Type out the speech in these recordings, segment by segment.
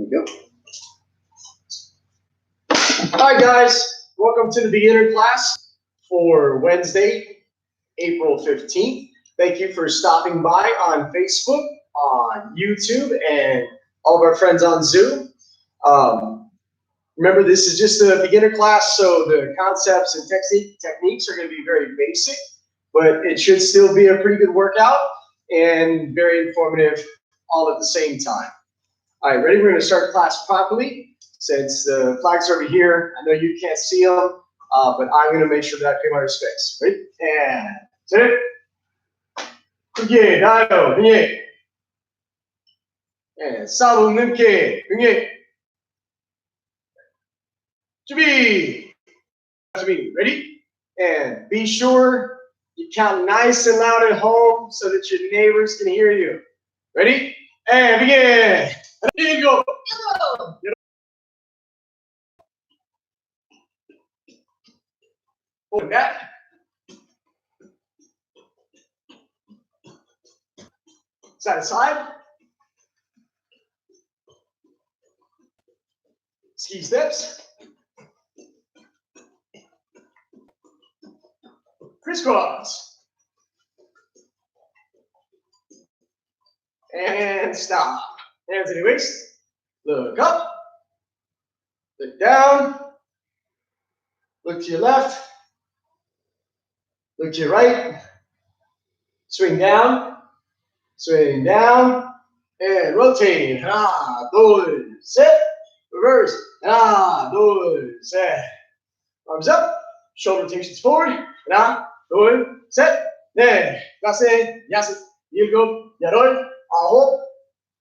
Go. Hi guys, welcome to the beginner class for Wednesday, April 15th. Thank you for stopping by on Facebook, on YouTube, and all of our friends on Zoom. Remember, this is just a beginner class, so the concepts and techniques are going to be very basic, but it should still be a pretty good workout and very informative all at the same time. All right, ready? We're going to start class properly. Since the flags are over here, I know you can't see them, but I'm going to make sure that I pay my respects. Ready? And set it. Good, Dayo, good. And Sabu Nimke, good. Jabi. Ready? And be sure you count nice and loud at home so that your neighbors can hear you. Ready? And begin. Here you go. Hold that. Side to side. Ski steps. Crisscross. And stop. Hands in the waist. Look up. Look down. Look to your left. Look to your right. Swing down. Swing down. And rotate. Ah, dos, set. Reverse. Ah, dos, set. Arms up. Shoulder rotations forward. Ah, dos, set. Then. Gase. Yase. Yilgo. Yarol. Aho.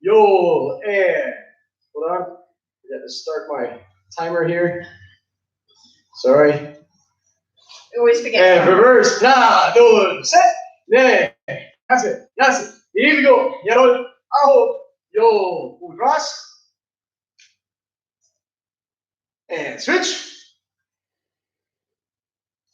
Yo. And. Hold on. I got to start my timer here. Sorry. Always forget. And reverse. Na, dos, set. Ne. Yase. Yase. Here we go. Yarol. Aho. Yo. Cross. And switch.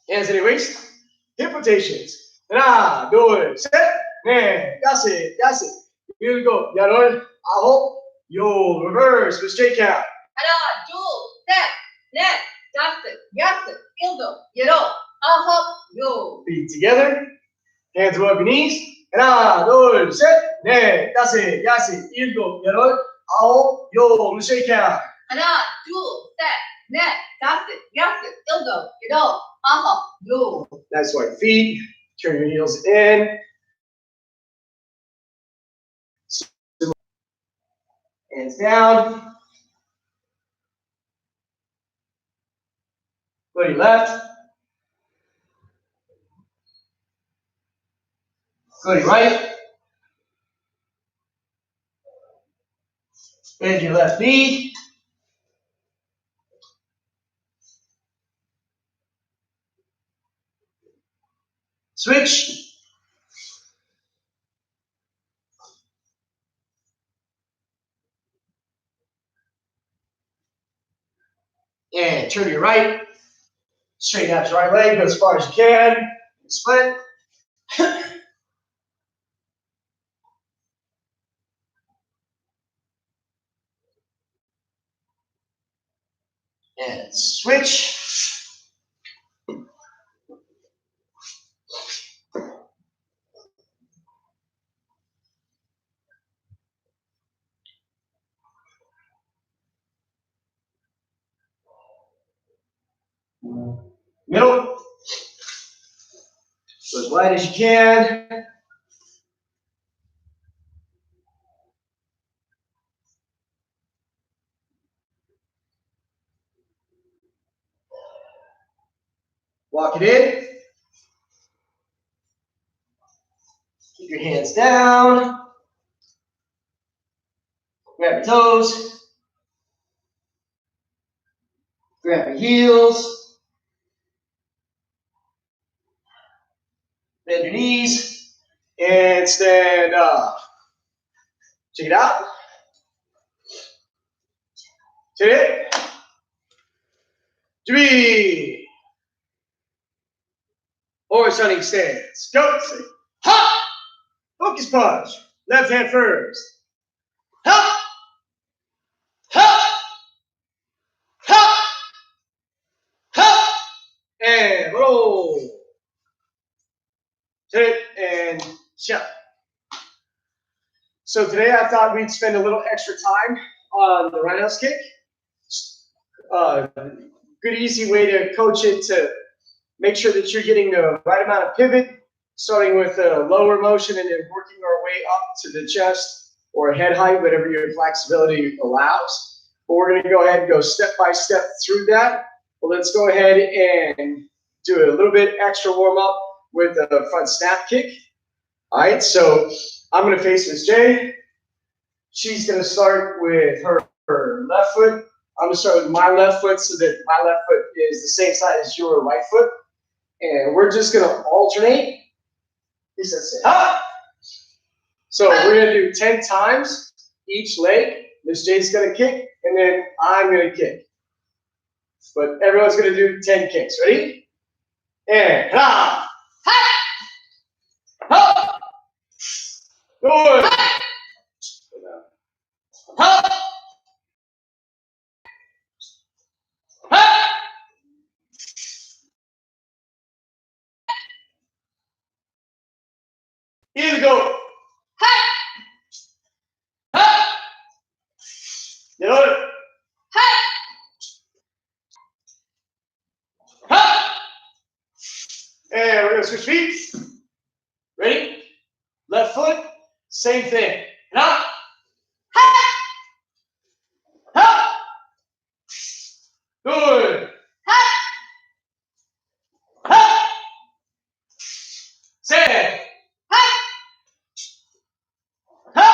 Hands in the waist. Hip rotations. Na, dos, set. Ne. Yase. Yase. Here we go. Yarol. Aho. Yo. Reverse with straight count. 하나, 둘, 셋, 넷, 다섯, 여섯, 일곱, 여덟, 아홉, 요. Feet together. Hands above your knees. 하나, 둘, 셋, 넷, 다섯, 여섯, 일곱, 여덟, 아홉, 요. Straight count. 하나, 둘, 셋, 넷, 다섯, 여섯, 일곱, 여덟, 아홉, 요. Nice wide feet. Turn your heels in. Hands down. Go to your left. Go to your right. Bend your left knee. Switch. And turn to your right. Straighten out your right leg, go as far as you can. Split. And switch. Middle. Go as wide as you can. Walk it in. Keep your hands down. Grab your toes. Grab your heels. Bend your knees. And stand up. Check it out. Check it. 3. Horse hunting stance. Go. Ha! Focus punch. Left hand first. Ha! Ha! hit it, and shut. So today I thought we'd spend a little extra time on the roundhouse kick. Good easy way to coach it to make sure that you're getting the right amount of pivot, starting with a lower motion and then working our way up to the chest or head height, whatever your flexibility allows. But we're going to go ahead and go step by step through that. Well, let's go ahead and do a little bit extra warm up with a front snap kick. All right, so I'm going to face Miss J. She's going to start with her left foot. I'm going to start with my left foot so that my left foot is the same side as your right foot. And we're just going to alternate. He says, ah! So we're going to do 10 times each leg. Miss J's going to kick, and then I'm going to kick. But everyone's going to do 10 kicks. Ready? And ha! Ha! Ha! Good. Ha! Ha! Here we go. Ha! Ha! You know it. Ha! Ha! And we're going to switch feet. Ready? Left foot, same thing. Ha! Ha! Ha! Good. Ha! Ha! Say. Ha! Ha!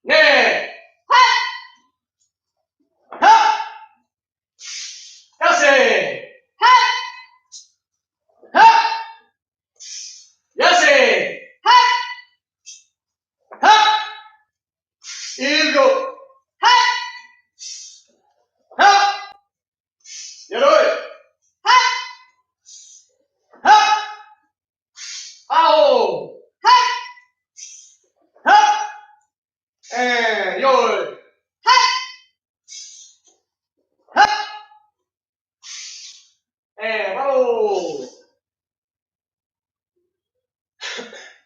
Ne. Ha! Ha! Yase. Ha! Ha! Yase. Ha! Ha! Here we go. Ha! Ha! You know it. Ha! Ha! Ow! Ha! Ha! And yo! Ha! Ha! And roll!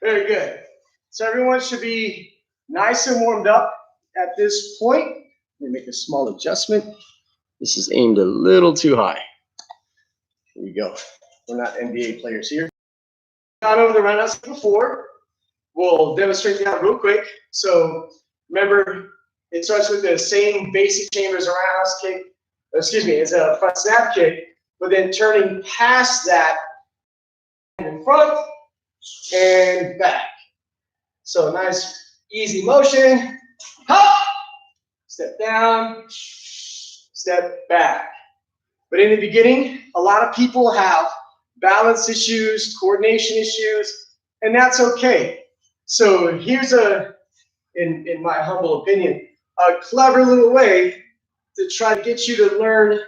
Very good. So everyone should be nice and warmed up at this point. Let me make a small adjustment. This is aimed a little too high. Here we go. We're not NBA players here. Gone over the roundhouse before. We'll demonstrate that real quick. So remember, it starts with the same basic chambers a roundhouse kick. Excuse me, it's a front snap kick, but then turning past that in front and back. So nice, easy motion. Hop! Step down, step back. But in the beginning, a lot of people have balance issues, coordination issues, and that's okay. So here's in my humble opinion, a clever little way to try to get you to learn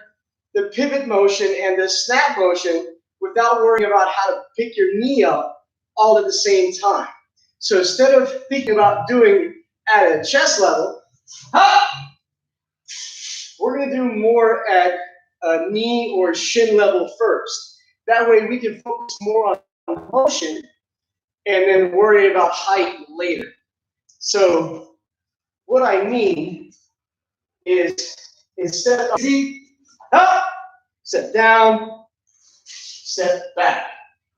the pivot motion and the snap motion without worrying about how to pick your knee up all at the same time. So instead of thinking about doing at a chest level, we're going to do more at a knee or shin level first. That way we can focus more on motion and then worry about height later. So what I mean is instead of step down, step back.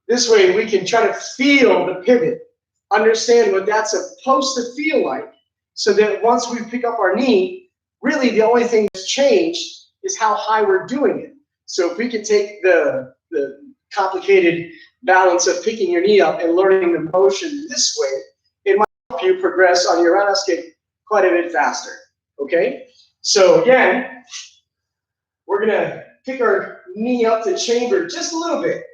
This way we can try to feel the pivot, understand what that's supposed to feel like, so that once we pick up our knee, really the only thing that's changed is how high we're doing it. So if we can take the complicated balance of picking your knee up and learning the motion this way, it might help you progress on your roundhouse kick quite a bit faster. Okay? So again, we're gonna pick our knee up to chamber just a little bit.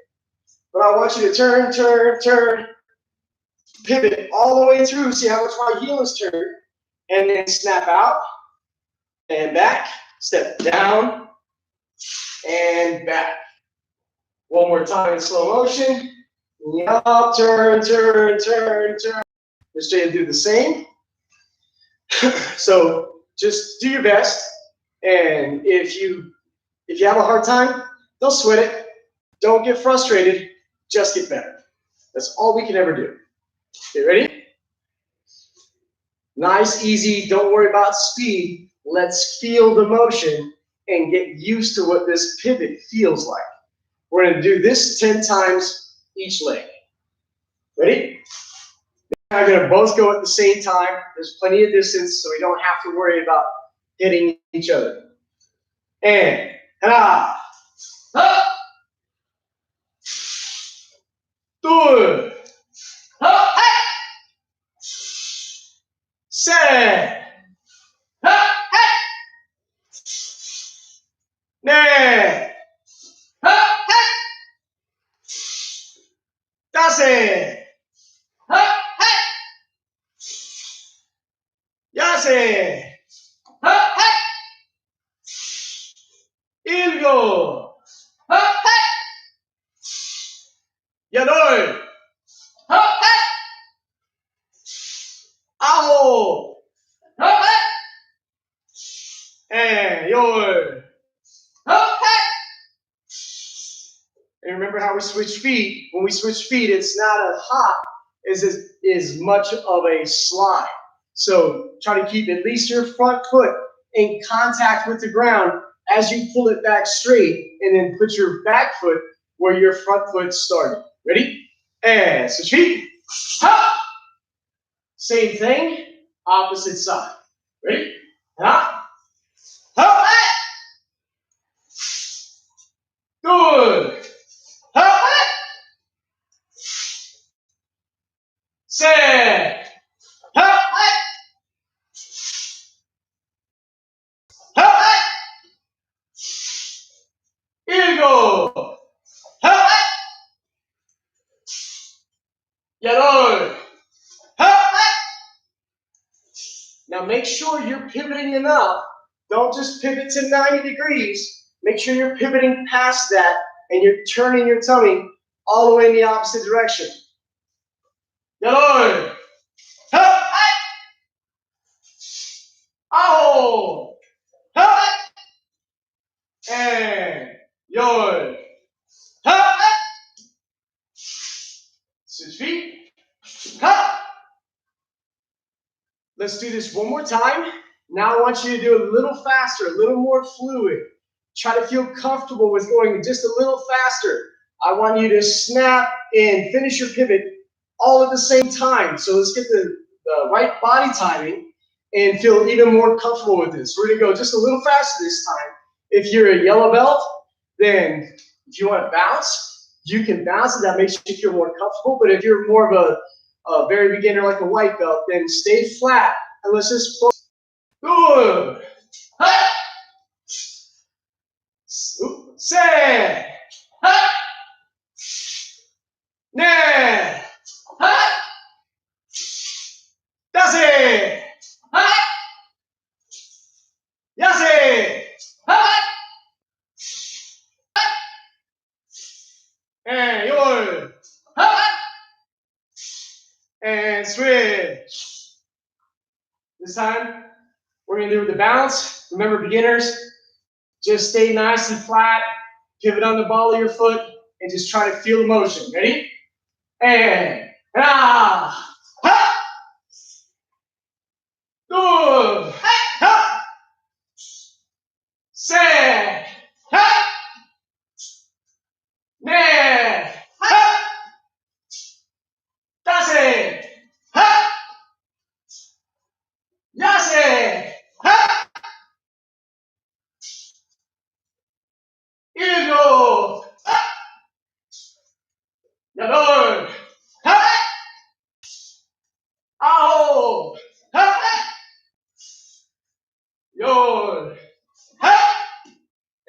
But I want you to turn, turn, turn, pivot all the way through, see how much my heel is turned, and then snap out and back, step down and back. One more time in slow motion. Up, turn, turn, turn, turn. Let's try to do the same. So just do your best, and if you have a hard time, don't sweat it. Don't get frustrated. Just get better. That's all we can ever do. Okay, ready? Nice, easy, don't worry about speed. Let's feel the motion and get used to what this pivot feels like. We're going to do this 10 times each leg. Ready? We're going to both go at the same time. There's plenty of distance, so we don't have to worry about hitting each other. And, ha, ha, two, ha, set, ha, ne, ha, dase, ha, yase, ha, ilgo, ha, yadoi, ha, aho, ha, and yoi, ha. And remember how we switch feet. When we switch feet, it's not a hop as much of a slide. So try to keep at least your front foot in contact with the ground as you pull it back straight, and then put your back foot where your front foot started. Ready? And switch feet. Hop. Same thing, opposite side. Ready? Hop. Hop. Good. Hop. Set. Hop. Hop. 일곱. Hop. 여덟. Hop. Now make sure you're pivoting enough. Don't just pivot to 90 degrees. Make sure you're pivoting past that and you're turning your tummy all the way in the opposite direction. 여덟. Hop. 아홉. Hop. And 열. Hop. Switch feet. Hop. Let's do this one more time. Now I want you to do a little faster, a little more fluid. Try to feel comfortable with going just a little faster. I want you to snap and finish your pivot all at the same time. So let's get the right body timing and feel even more comfortable with this. We're going to go just a little faster this time. If you're a yellow belt, then if you want to bounce, you can bounce, and that makes you feel more comfortable. But if you're more of a very beginner like a white belt, then stay flat and let's just focus. Good. Ha. Set. Ha. Ne. Ha. Dase. Ha. Yase. Ha. And 열. Ha. And switch. This time, we're going to do with the bounce. Remember, beginners, just stay nice and flat. Pivot on the ball of your foot and just try to feel the motion. Ready? And ha, ha, good, ha, set, ha, ne, ha, dase, ha, yase, ha, ilgo, ha, 여덟, ha, 아홉, ha, 열, ha,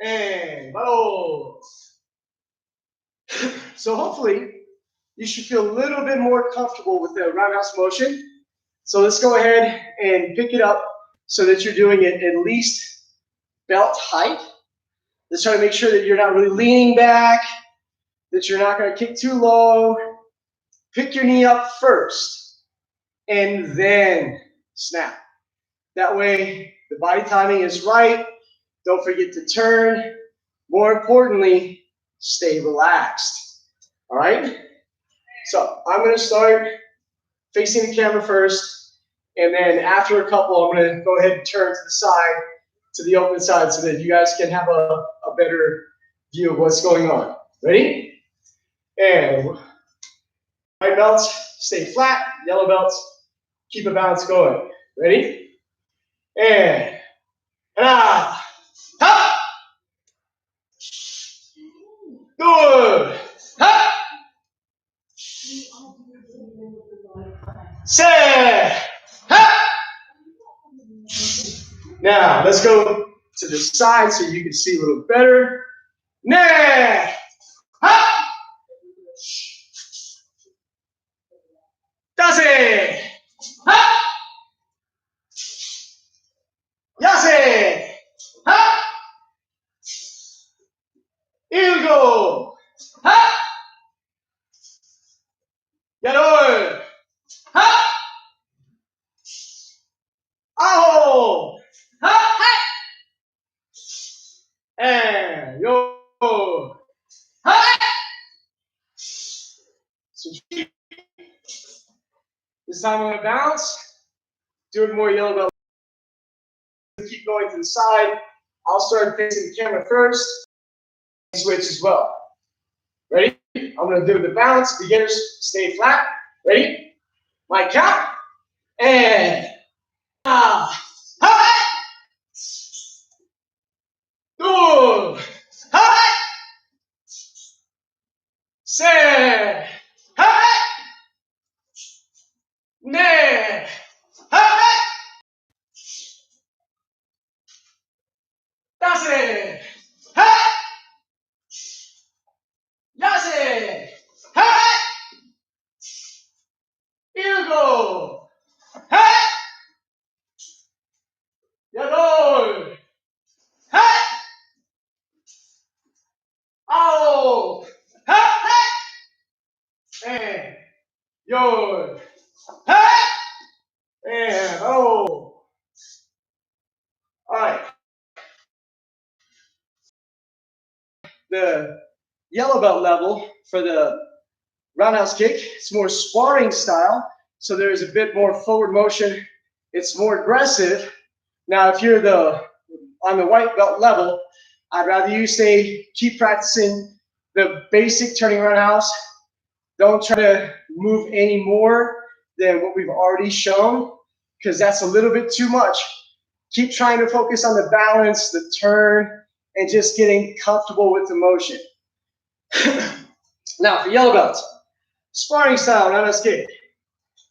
and 바로. So hopefully you should feel a little bit more comfortable with the roundhouse motion. So let's go ahead and pick it up so that you're doing it at least belt height. Let's try to make sure that you're not really leaning back, that you're not going to kick too low. Pick your knee up first and then snap. That way the body timing is right. Don't forget to turn. More importantly, stay relaxed. All right? So I'm going to start facing the camera first, and then after a couple, I'm going to go ahead and turn to the side, to the open side, so that you guys can have a better view of what's going on. Ready? And white belts, stay flat. Yellow belts, keep a bounce going. Ready? And ah, ha, good, ha, set, ha. Now let's go to the side so you can see a little better. Ne, ha, dase, ha, yase, ha, ilgo, ha, yadol, ha, aho, ha, and yo, ha. So this time I'm going to bounce, do it more yellow belt. Keep going to the side. I'll start facing the camera first. Switch as well. Ready? I'm going to do the bounce. Beginners, stay flat. Ready? My count. And ah, ha, two, ha, se, ha, ne, ha, dase, ha, yase, ha, ilgo, ha, yadol, ha, ao, ha, and yo, ha, and oh. All right. The yellow belt level for the roundhouse kick, it's more sparring style, so there's a bit more forward motion. It's more aggressive. Now, if you're on the white belt level, I'd rather you keep practicing the basic turning roundhouse. Don't try to move any more than what we've already shown, because that's a little bit too much. Keep trying to focus on the balance, the turn, and just getting comfortable with the motion. Now, for yellow belts, sparring style, roundhouse kick.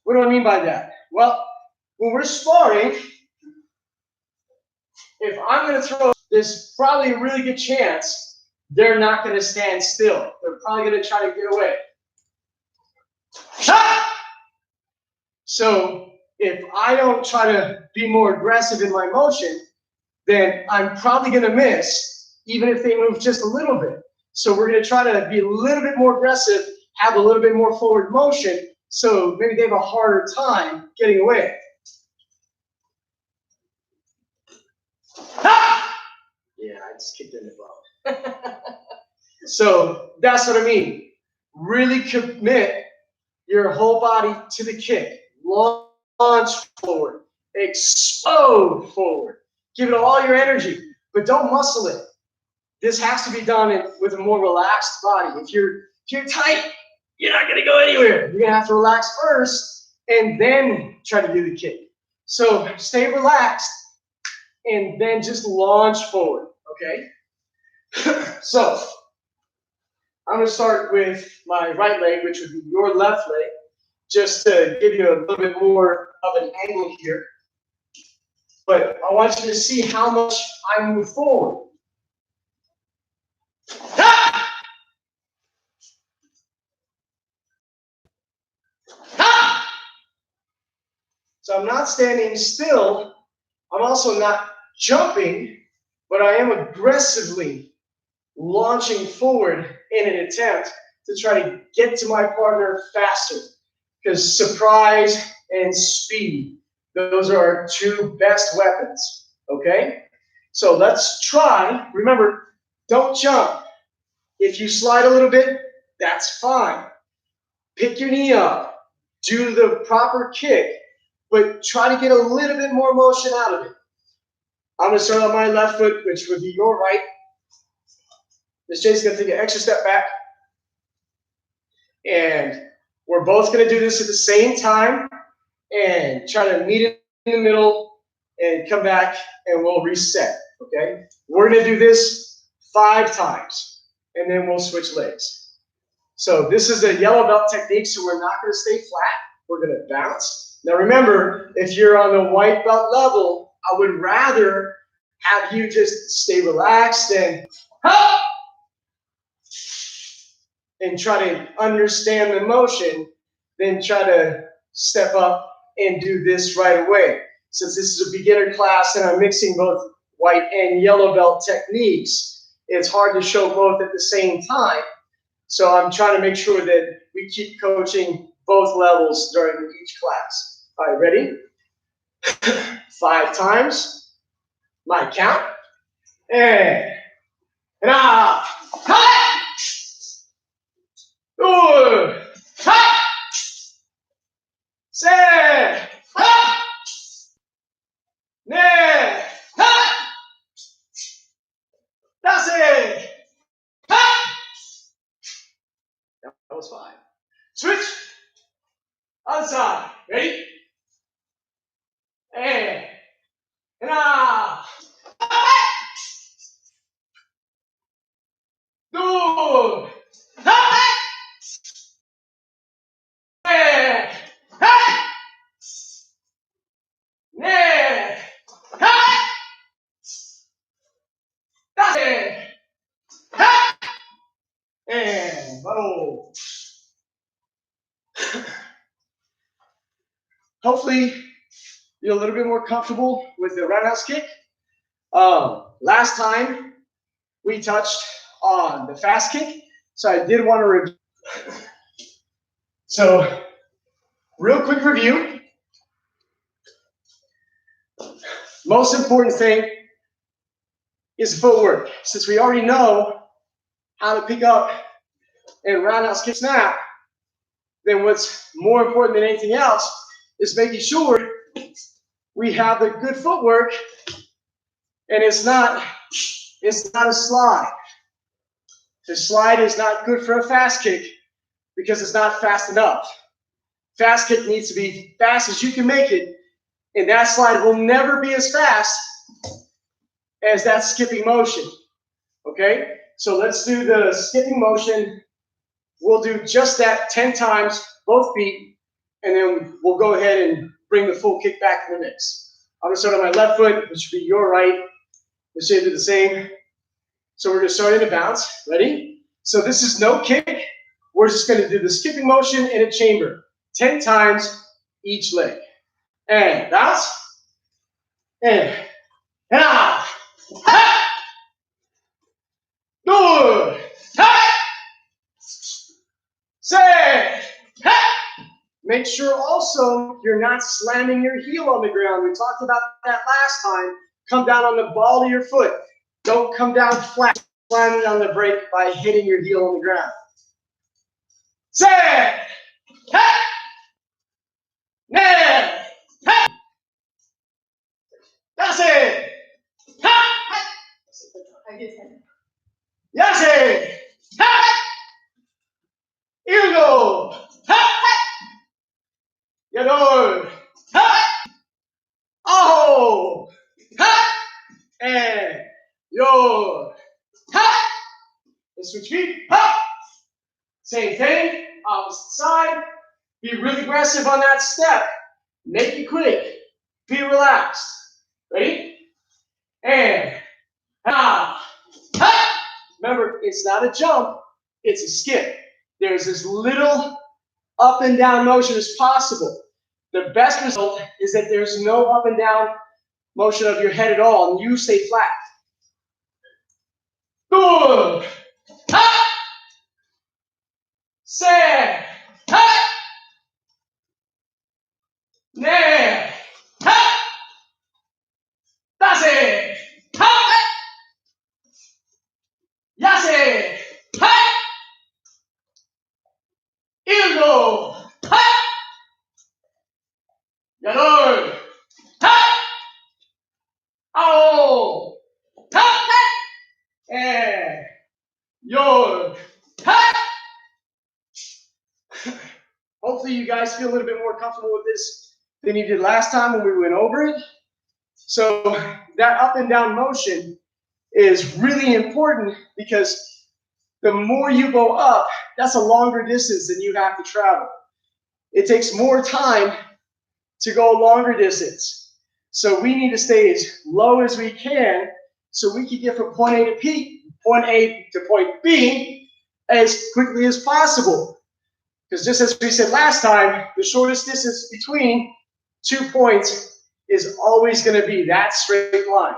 What do I mean by that? Well, when we're sparring, if I'm going to throw, there's probably a really good chance they're not going to stand still. They're probably going to try to get away. So if I don't try to be more aggressive in my motion, then I'm probably going to miss, even if they move just a little bit. So we're going to try to be a little bit more aggressive, have a little bit more forward motion, so maybe they have a harder time getting away. Ha! Yeah, I just kicked in the ball. So that's what I mean. Really commit your whole body to the kick. Launch forward. Explode forward. Give it all your energy, but don't muscle it. This has to be done with a more relaxed body. If you're tight, you're not going to go anywhere. You're going to have to relax first and then try to do the kick. So stay relaxed and then just launch forward, okay? So I'm going to start with my right leg, which would be your left leg, just to give you a little bit more of an angle here. But I want you to see how much I move forward. Ha! Ha! So I'm not standing still. I'm also not jumping, but I am aggressively launching forward in an attempt to try to get to my partner faster. Because surprise and speed, those are our two best weapons, okay? So let's try. Remember, don't jump. If you slide a little bit, that's fine. Pick your knee up. Do the proper kick, but try to get a little bit more motion out of it. I'm going to start on my left foot, which would be your right. Miss Jay's going to take an extra step back. And we're both going to do this at the same time and try to meet it in the middle and come back and we'll reset, okay? We're going to do this 5 times and then we'll switch legs. So this is a yellow belt technique, so we're not going to stay flat. We're going to bounce. Now remember, if you're on the white belt level, I would rather have you just stay relaxed and try to understand the motion, then try to step up and do this right away. Since this is a beginner class and I'm mixing both white and yellow belt techniques, it's hard to show both at the same time. So I'm trying to make sure that we keep coaching both levels during each class. All right, ready? 5 times. My count. And ah, ha, 2, ha, 3, ha, 4, ha, 5, ha. That was 5. Switch. Other side. Ready? And ah, 2, ha, 3, ha, 4, ha, 5, ha, and bottle. Hopefully, you're a little bit more comfortable with the roundhouse kick. Last time, we touched on the fast kick, so I did want to review. So, real quick review. Most important thing is footwork. Since we already know how to pick up and roundhouse kick snap, then what's more important than anything else is making sure we have the good footwork and it's not a slide. The slide is not good for a fast kick because it's not fast enough. Fast kick needs to be fast as you can make it, and that slide will never be as fast as that skipping motion. Okay? So let's do the skipping motion. We'll do just that 10 times, both feet, and then we'll go ahead and bring the full kick back in the mix. I'm going to start on my left foot, which should be your right. Let's do the same. So we're going to start in a bounce. Ready? So this is no kick. We're just going to do the skipping motion in a chamber. 10 times each leg. And bounce. And ah. Ha. Good. Ha. Say. Ha. Make sure also you're not slamming your heel on the ground. We talked about that last time. Come down on the ball of your foot. Don't come down flat, slamming on the brake by hitting your heel on the ground. Say, ha, ne, ha, that's it, ha, yase, ha, ilgo, ha, yador, ha, aho, ha, and your, ha, and switch feet, ha. Same thing, opposite side. Be really aggressive on that step. Make it quick. Be relaxed. Ready? And ah, ha. Remember, it's not a jump, it's a skip. There's as little up and down motion as possible. The best result is that there's no up and down motion of your head at all, and you stay flat. Good. Ha. Say, ha, ne, ha, dase, ha, yase, ha, ilgo, Hopefully you guys feel a little bit more comfortable with this than you did last time when we went over it. So that up and down motion is really important because the more you go up, that's a longer distance than you have to travel. It takes more time to go a longer distance. So we need to stay as low as we can so we can get from point A to point B as quickly as possible. Because just as we said last time, the shortest distance between 2 points is always going to be that straight line.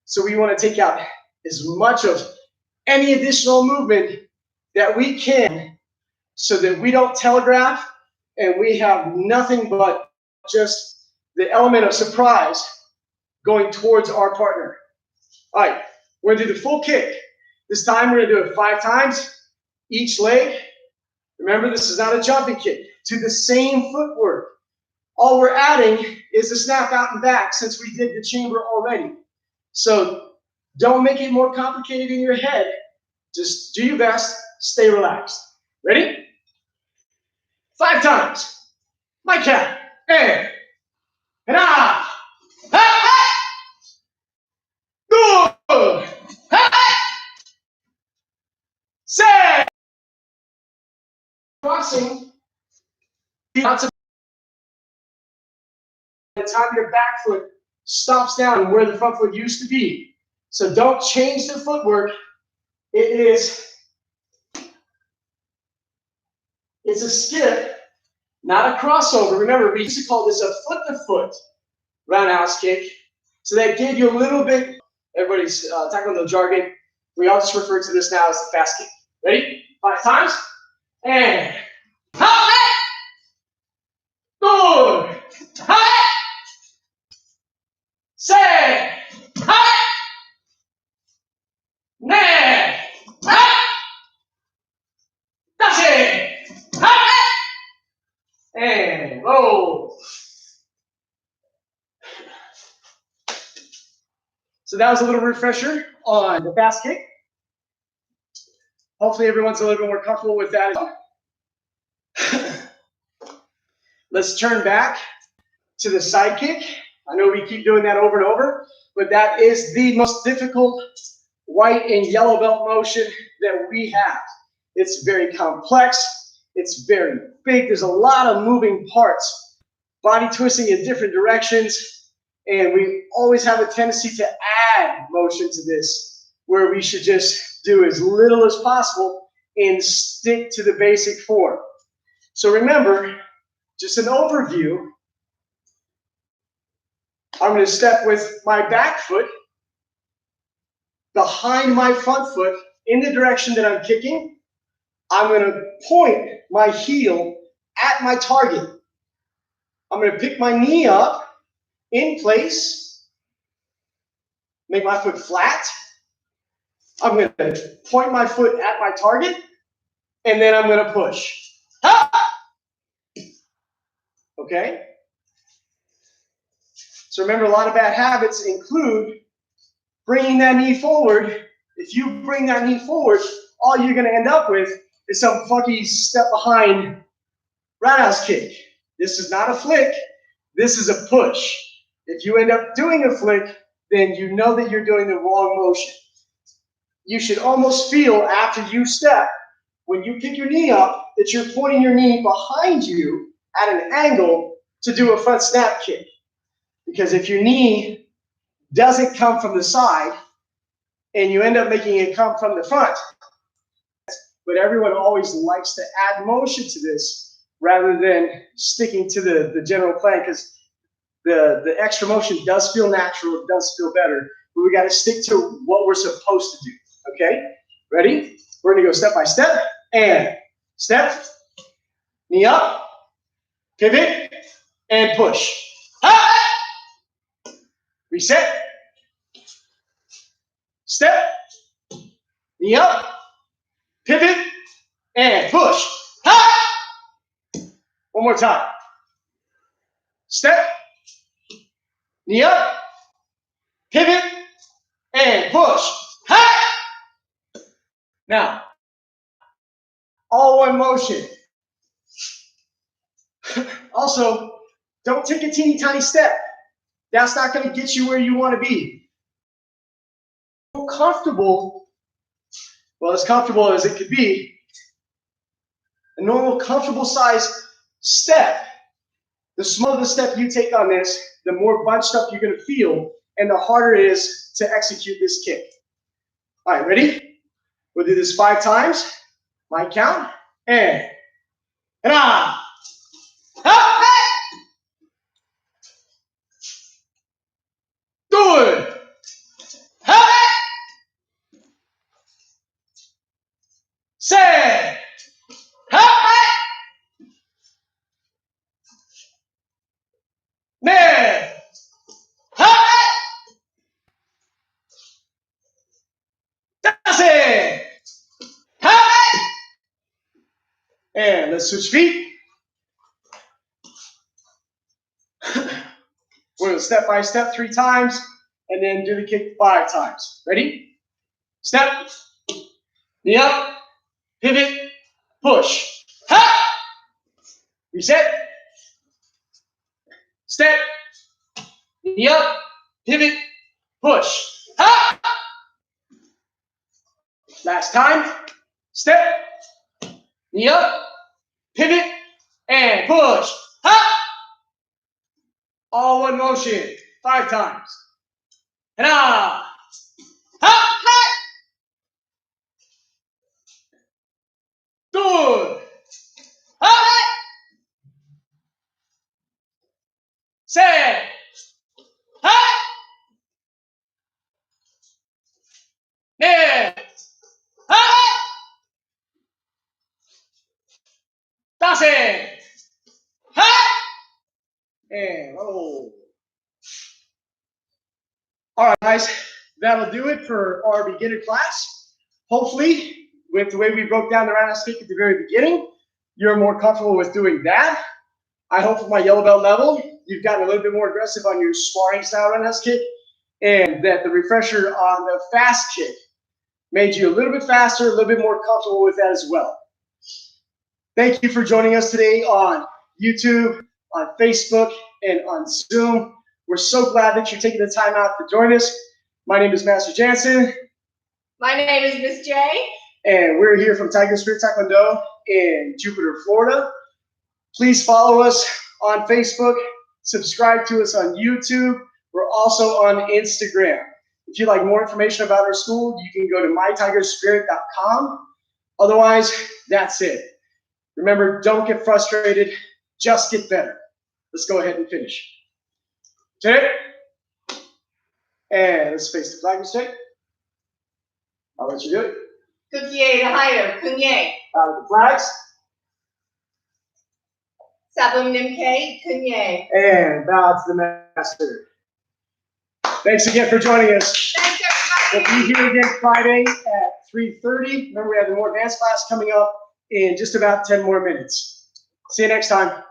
So we want to take out as much of any additional movement that we can so that we don't telegraph and we have nothing but just the element of surprise going towards our partner. All right, we're going to do the full kick. This time we're going to do it 5 times, each leg. Remember, this is not a jumping kick. To the same footwork. All we're adding is the snap out and back since we did the chamber already. So don't make it more complicated in your head. Just do your best. Stay relaxed. Ready? 5 times. My count. And ah. Good. Say. Crossing. Lots of the time your back foot stops down where the front foot used to be. So don't change the footwork. It's a skip, not a crossover. Remember, we used to call this a foot-to-foot roundhouse kick. So that gave you a little bit, everybody's talking the jargon. We all just refer to this now as the fast kick. Ready? 5 times. And good. Say. Ned. That's it. And roll. So that was a little refresher on the fast kick. Hopefully everyone's a little bit more comfortable with that. Let's turn back to the side kick. I know we keep doing that over and over, but that is the most difficult white and yellow belt motion that we have. It's very complex. It's very big. There's a lot of moving parts, body twisting in different directions, and we always have a tendency to add motion to this, where we should just do as little as possible and stick to the basic form. So remember, just an overview. I'm going to step with my back foot behind my front foot in the direction that I'm kicking. I'm going to point my heel at my target. I'm going to pick my knee up in place, make my foot flat. I'm going to point my foot at my target, and then I'm going to push. Okay? So remember, a lot of bad habits include bringing that knee forward. If you bring that knee forward, all you're going to end up with is some funky step behind roundhouse kick. This is not a flick. This is a push. If you end up doing a flick, then you know that you're doing the wrong motion. You should almost feel after you step, when you kick your knee up, that you're pointing your knee behind you at an angle to do a front snap kick. Because if your knee doesn't come from the side and you end up making it come from the front, but everyone always likes to add motion to this rather than sticking to the general plan, because the extra motion does feel natural, it does feel better, but we got to stick to what we're supposed to do. Okay? Ready? We're going to go step by step, and step, knee up, pivot, and push. Reset. Step, knee up, pivot, and push. One more time. Step, knee up, pivot, and push. Now, all one motion. Also, don't take a teeny tiny step. That's not going to get you where you want to be. Comfortable, well, as comfortable as it could be, a normal comfortable size step, the smaller the step you take on this, the more bunched up you're going to feel, and the harder it is to execute this kick. All right, ready? We'll do this 5 times. My count. And ah. 둘, 셋, 넷, 다섯. And let's switch feet. We're going to step by step 3 times, and then do the kick 5 times. Ready? Step, knee up, pivot, push. Reset. Step, knee up, pivot, push. Last time. Step, knee up, pivot, and push. All one motion. 5 times. 하나, 둘, 셋, 넷, 다섯, and roll. All right, guys, that'll do it for our beginner class. Hopefully, with the way we broke down the roundhouse kick at the very beginning, you're more comfortable with doing that. I hope with my yellow belt level, you've gotten a little bit more aggressive on your sparring style roundhouse kick, and that the refresher on the fast kick made you a little bit faster, a little bit more comfortable with that as well. Thank you for joining us today on YouTube, on Facebook, and on Zoom. We're so glad that you're taking the time out to join us. My name is Master Jansen. My name is Miss J. And we're here from Tiger Spirit Taekwondo in Jupiter, Florida. Please follow us on Facebook. Subscribe to us on YouTube. We're also on Instagram. If you'd like more information about our school, you can go to mytigerspirit.com. Otherwise, that's it. Remember, don't get frustrated. Just get better. Let's go ahead and finish. Take. And let's face the flag mistake. I'll let you do it. Cookie to higher. Kunye. Out of the flags. Sabum Nimke. Kunye. And bow to the master. Thanks again for joining us. Thanks, We'll everybody. be here again Friday at 3:30. Remember, we have the more advanced class coming up in just about 10 more minutes. See you next time.